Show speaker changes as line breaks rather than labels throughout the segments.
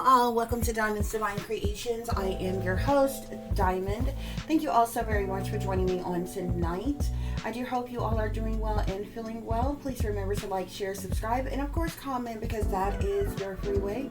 all, welcome to Diamond's Divine Creations. I am your host, Diamond. Thank you all so very much for joining me on tonight. I do hope you all are doing well and feeling well. Please remember to like, share, subscribe, and of course comment, because that is your free way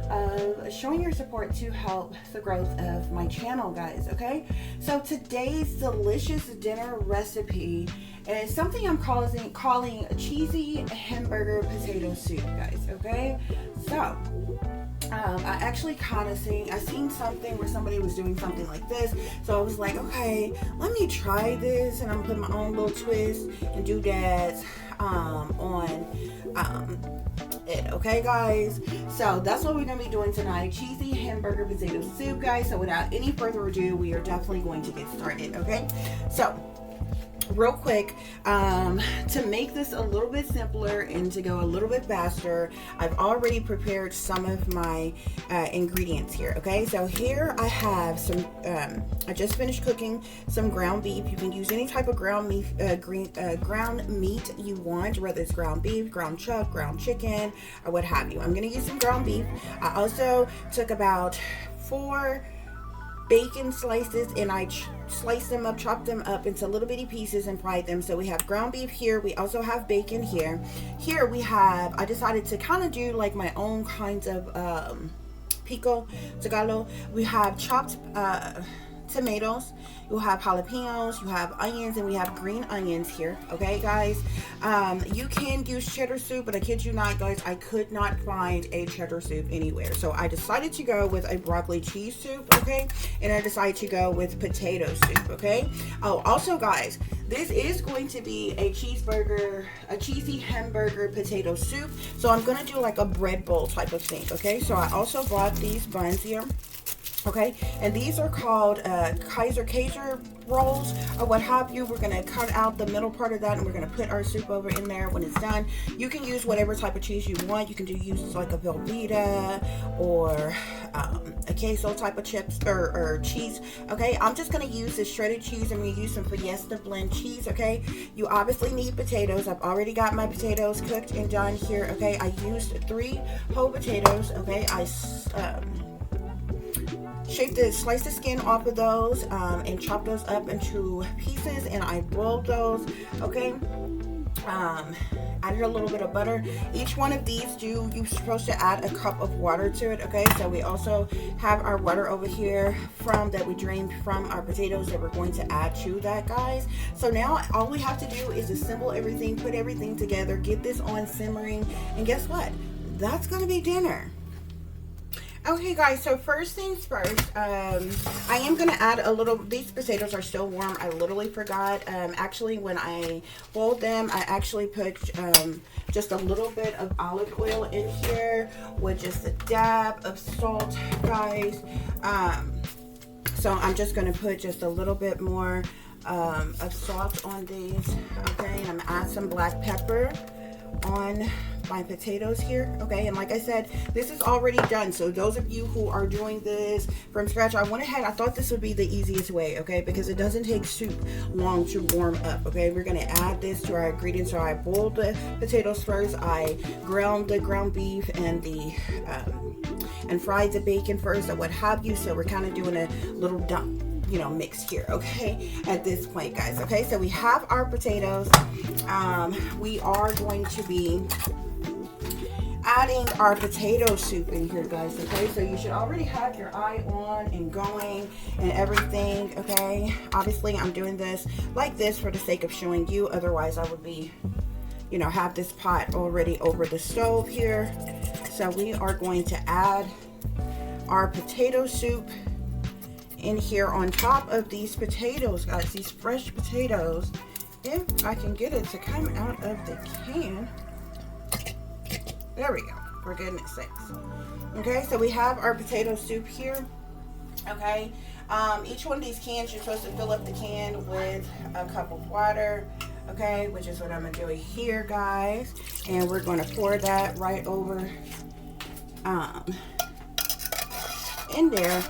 of showing your support to help the growth of my channel, guys, okay? So today's delicious dinner recipe is something I'm calling a cheesy hamburger potato soup, guys, okay? So I actually kind of seen something where somebody was doing something like this, so I was like, okay, let me try this, and I'm putting my own little twist and doodads on it, okay, guys? So that's what we're gonna be doing tonight: cheesy hamburger potato soup, guys. So without any further ado, we are definitely going to get started, okay? So real quick, to make this a little bit simpler and to go a little bit faster, I've already prepared some of my ingredients here, okay? So here I have some, I just finished cooking some ground beef. You can use any type of ground meat, ground meat you want, whether it's ground beef, ground chuck, ground chicken, or what have you. I'm gonna use some ground beef. I also took about 4 bacon slices, and I sliced them up, chopped them up into little bitty pieces and fried them. So we have ground beef here. We also have bacon here. Here we have, I decided to kind of do like my own kinds of pico Tagalog. We have chopped tomatoes, you have jalapenos, you have onions, and we have green onions here, okay, guys? You can use cheddar soup, but I kid you not, guys, I could not find a cheddar soup anywhere, so I decided to go with a broccoli cheese soup, okay? And I decided to go with potato soup, okay? Oh, also, guys, this is going to be a cheesy hamburger potato soup, so I'm gonna do like a bread bowl type of thing, okay? So I also bought these buns here, okay, and these are called Kaiser rolls or what have you. We're gonna cut out the middle part of that, and we're gonna put our soup over in there when it's done. You can use whatever type of cheese you want. You can use like a Velveeta or a queso type of chips or cheese, okay? I'm just gonna use this shredded cheese. I'm gonna use some Fiesta blend cheese, okay? You obviously need potatoes. I've already got my potatoes cooked and done here, okay? I used 3 whole potatoes, okay? I slice the skin off of those and chop those up into pieces, and I boiled those, okay? Added a little bit of butter. Each one of these, you're supposed to add a cup of water to it, okay? So we also have our water over here that we drained from our potatoes that we're going to add to that, guys. So now all we have to do is assemble everything, put everything together, get this on simmering, and guess what? That's gonna be dinner. Okay, guys, so first things first, I am going to add a little, these potatoes are still warm. I literally forgot, actually, when I boiled them, I actually put just a little bit of olive oil in here with just a dab of salt, guys. So I'm just going to put just a little bit more of salt on these, okay, and I'm going to add some black pepper on my potatoes here, okay? And like I said, this is already done, so those of you who are doing this from scratch, I thought this would be the easiest way, okay? Because it doesn't take soup long to warm up, okay? We're gonna add this to our ingredients. So I boiled the potatoes first, I ground the ground beef and the and fried the bacon first, or what have you. So we're kind of doing a little dump, mix here, okay, at this point, guys, okay? So we have our potatoes. We are going to be adding our potato soup in here, guys, okay? So you should already have your eye on and going and everything, okay? Obviously, I'm doing this like this for the sake of showing you. Otherwise, I would be, have this pot already over the stove here. So we are going to add our potato soup in here on top of these potatoes, guys, these fresh potatoes. If I can get it to come out of the can. There we go, for goodness sakes. Okay, so we have our potato soup here, okay? Each one of these cans, you're supposed to fill up the can with a cup of water, okay, which is what I'm gonna do here, guys. And we're gonna pour that right over in there,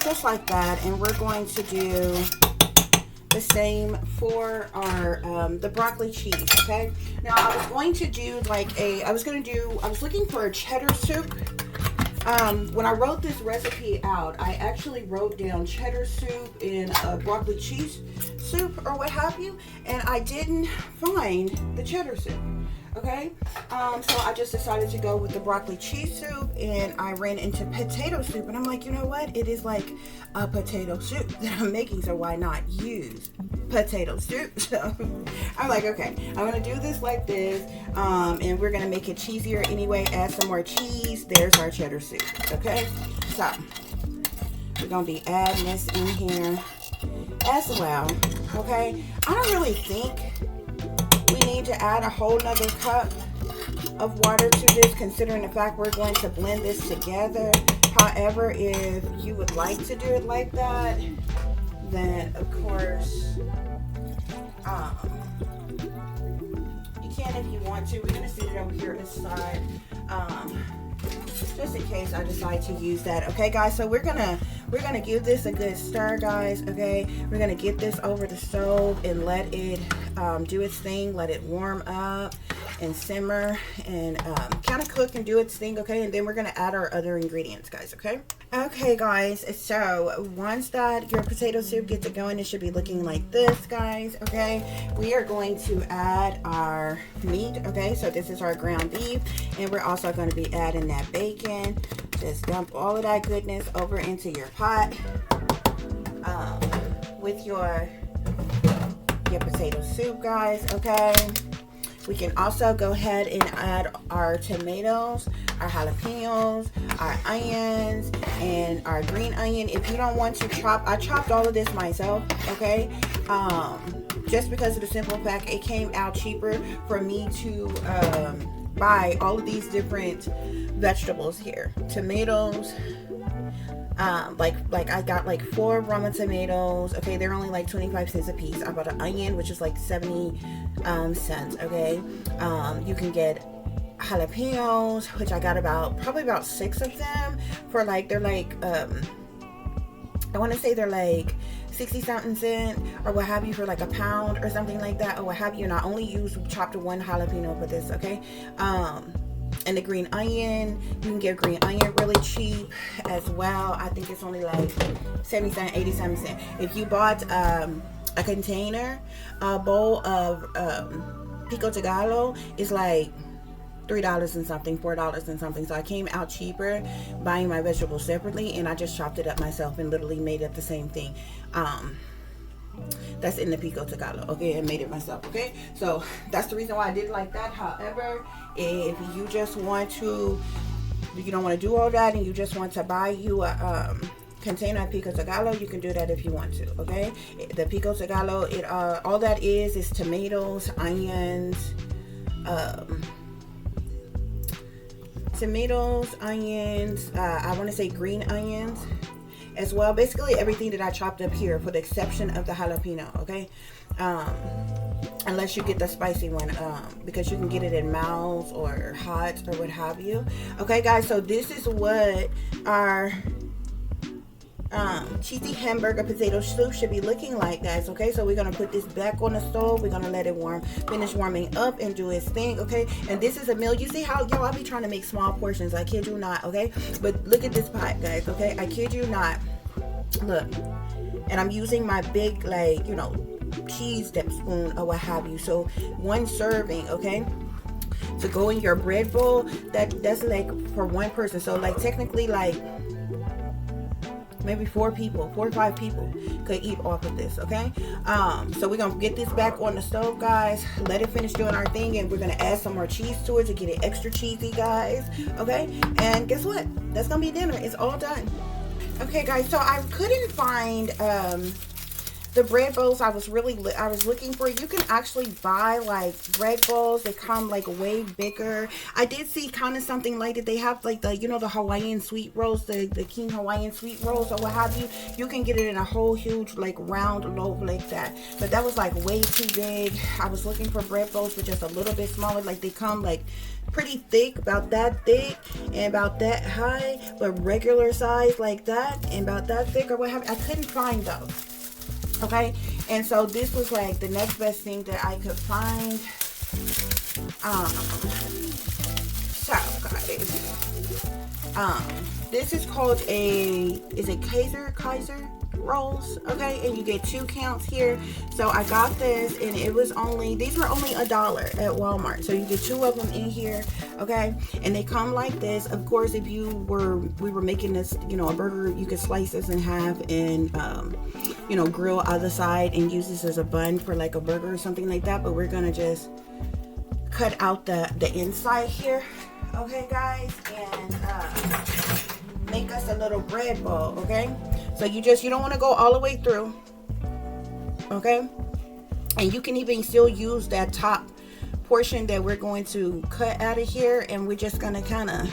just like that. And we're going to do the same for our the broccoli cheese, okay? Now I was going to do like I was looking for a cheddar soup When I wrote this recipe out, I actually wrote down cheddar soup and broccoli cheese soup or what have you, and I didn't find the cheddar soup. Okay, so I just decided to go with the broccoli cheese soup, and I ran into potato soup, and I'm like, you know what? It is like a potato soup that I'm making, so why not use potato soup? So I'm like, okay, I'm gonna do this like this, and we're gonna make it cheesier anyway. Add some more cheese. There's our cheddar soup. Okay, so we're gonna be adding this in here as well. Okay, I don't really think we need to add a whole nother cup of water to this, considering the fact we're going to blend this together. However, if you would like to do it like that, then of course you can if you want to. We're going to sit it over here this side, just in case I decide to use that. Okay, guys, so we're gonna give this a good stir, guys. Okay, we're gonna get this over the stove and let it do its thing, let it warm up and simmer and kind of cook and do its thing. Okay, and then we're gonna add our other ingredients, guys. Okay guys, so once that your potato soup gets it going, it should be looking like this, guys. Okay, we are going to add our meat. Okay, so this is our ground beef, and we're also going to be adding that bacon. Just dump all of that goodness over into your pot with your potato soup, guys. Okay, we can also go ahead and add our tomatoes, our jalapenos, our onions, and our green onion. If you don't want to chop, I chopped all of this myself. Okay, just because of the simple fact it came out cheaper for me to buy all of these different vegetables here. Tomatoes, like I got like 4 Roma tomatoes. Okay, they're only like 25 cents a piece. I bought an onion, which is like 70 cents. Okay, you can get jalapenos, which I got probably about 6 of them for like, they're like I want to say they're like 60 something cent or what have you, for like a pound or something like that, or what have you. And I only chopped 1 jalapeno for this. Okay, and the green onion, you can get green onion really cheap as well. I think it's only like 70 cents, 87 cents. If you bought a container, a bowl of pico de gallo is like $3 and something, $4 and something. So I came out cheaper buying my vegetables separately, and I just chopped it up myself and literally made it the same thing. That's in the pico de gallo. Okay, and made it myself. Okay, so that's the reason why I did it like that. However, if you just want to, you don't want to do all that, and you just want to buy you a container of pico de gallo, you can do that if you want to. Okay, the pico de gallo, it all that is tomatoes, onions, I want to say green onions as well. Basically everything that I chopped up here, for the exception of the jalapeno. Okay, unless you get the spicy one, because you can get it in mild or hot or what have you. Okay guys, so this is what our cheesy hamburger potato soup should be looking like, guys. Okay, so we're gonna put this back on the stove. We're gonna let it finish warming up and do its thing. Okay, and this is a meal. You see how, y'all, I be trying to make small portions, I kid you not. Okay, but look at this pot, guys. Okay, I kid you not. Look, and I'm using my big, like, you know, cheese dip spoon or what have you. So 1 serving, okay, to go in your bread bowl, that's like for 1 person. So like technically, like maybe 4 or 5 people could eat off of this. Okay, so we're gonna get this back on the stove, guys, let it finish doing our thing, and we're gonna add some more cheese to it to get it extra cheesy, guys. Okay, and guess what, that's gonna be dinner. It's all done. Okay guys, so I couldn't find the bread bowls I was looking for. You can actually buy like bread bowls. They come like way bigger. I did see kind of something like that. They have like the, you know, the Hawaiian sweet rolls, the King Hawaiian sweet rolls or what have you. You can get it in a whole huge like round loaf like that. But that was like way too big. I was looking for bread bowls with just a little bit smaller. Like they come like pretty thick, about that thick and about that high, but regular size like that and about that thick or what have you. I couldn't find those. Okay, and so this was like the next best thing that I could find. So guys, This is called is it Kaiser rolls, okay, and you get 2 counts here. So I got this, and these were only $1 at Walmart. So you get 2 of them in here, okay, and they come like this. Of course, if we were making this, a burger, you could slice this in half and grill other side and use this as a bun for like a burger or something like that. But we're gonna just cut out the inside here, okay, guys, and make us a little bread bowl, okay? So you don't want to go all the way through, okay? And you can even still use that top portion that we're going to cut out of here, and we're just gonna kind of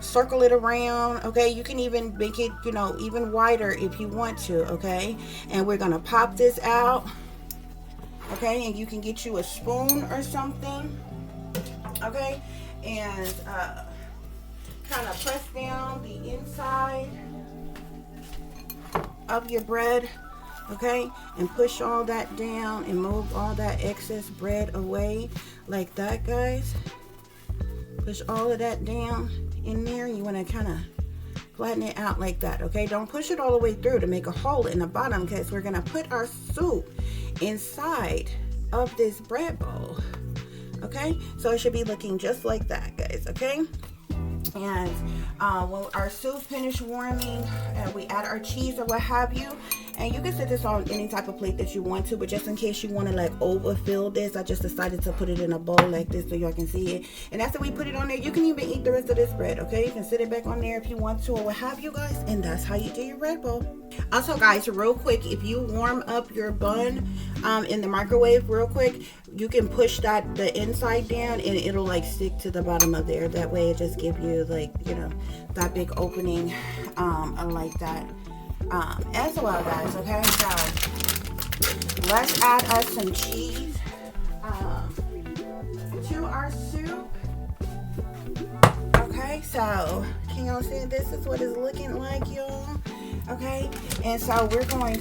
circle it around, okay? You can even make it, even wider if you want to, okay? And we're gonna pop this out, okay? And you can get you a spoon or something, okay? And kind of press down the inside of your bread, okay, and push all that down and move all that excess bread away like that, guys. Push all of that down in there. You want to kind of flatten it out like that, okay? Don't push it all the way through to make a hole in the bottom, because we're going to put our soup inside of this bread bowl, okay? So it should be looking just like that, guys, okay? And when our soup finished warming, and we add our cheese or what have you, and you can set this on any type of plate that you want to, but just in case you want to like overfill this, I just decided to put it in a bowl like this so y'all can see it. And after we put it on there, you can even eat the rest of this bread, okay? You can sit it back on there if you want to or what have you, guys, and that's how you do your bread bowl. Also, guys, real quick, if you warm up your bun in the microwave real quick, you can push the inside down and it'll like stick to the bottom of there. That way it just gives you like, that big opening like that as well, guys, okay? So let's add us some cheese to our soup. Okay, so can y'all see this is what it's looking like, y'all? Okay, and so we're gonna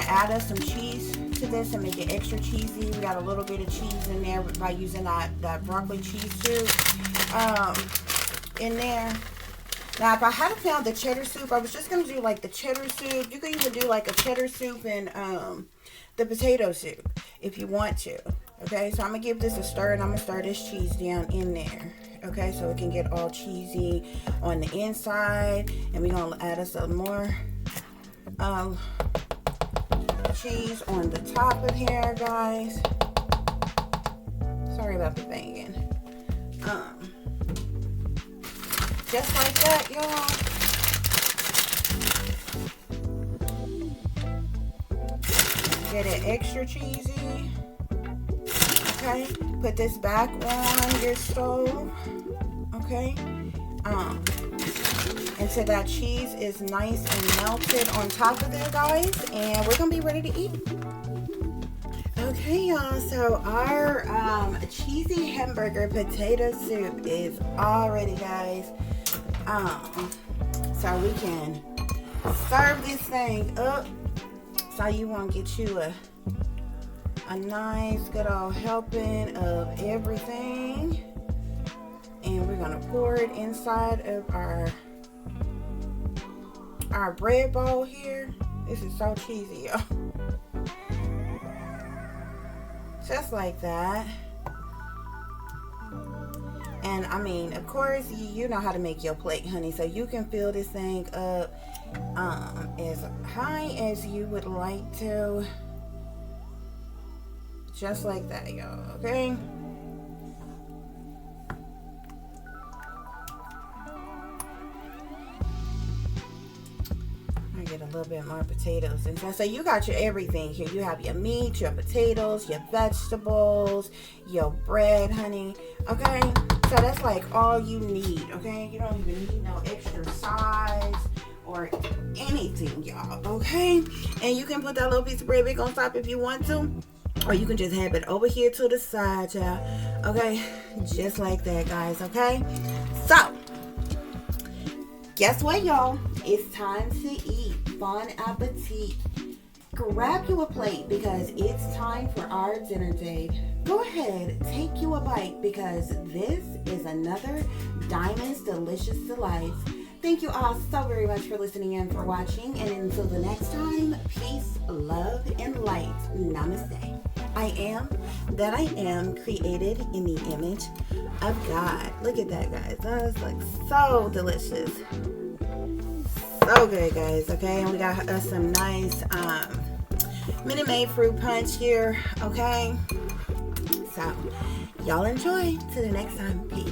add us some cheese to this and make it extra cheesy. We got a little bit of cheese in there by using that broccoli cheese soup in there. Now, if I hadn't found the cheddar soup, I was just going to do like the cheddar soup. You can even do like a cheddar soup and the potato soup if you want to. Okay, so I'm going to give this a stir, and I'm going to stir this cheese down in there. Okay, so it can get all cheesy on the inside. And we're going to add us some more cheese on the top of here, guys. Sorry about the banging. Just like that, y'all. Get it extra cheesy. Okay, put this back on your stove. Okay, until that cheese is nice and melted on top of there, guys, and we're gonna be ready to eat. Okay, y'all, so our cheesy hamburger potato soup is all ready, guys. So we can serve this thing up. So you want to get you a nice good old helping of everything, and we're gonna pour it inside of our bread bowl here. This is so cheesy, y'all. Just like that. And I mean, of course, you know how to make your plate, honey. So you can fill this thing up as high as you would like to. Just like that, y'all, okay? I get a little bit more potatoes. And so you got your everything here. You have your meat, your potatoes, your vegetables, your bread, honey, okay? So that's like all you need, okay? You don't even need no extra size or anything, y'all, okay? And you can put that little piece of bread back on top if you want to, or you can just have it over here to the side, y'all, okay? Just like that, guys, okay? So, guess what, y'all? It's time to eat. Bon appetit. Grab you a plate because it's time for our dinner date. go ahead, take you a bite, because this is another Diamond's Delicious Delights. Thank you all so very much for listening and for watching. And until the next time, peace, love, and light. Namaste. I am that I am, created in the image of God. Look at that, guys. That looks so delicious. So good, guys. Okay, and we got us some nice Minute Maid fruit punch here. Okay, so y'all enjoy. Till the next time. Peace.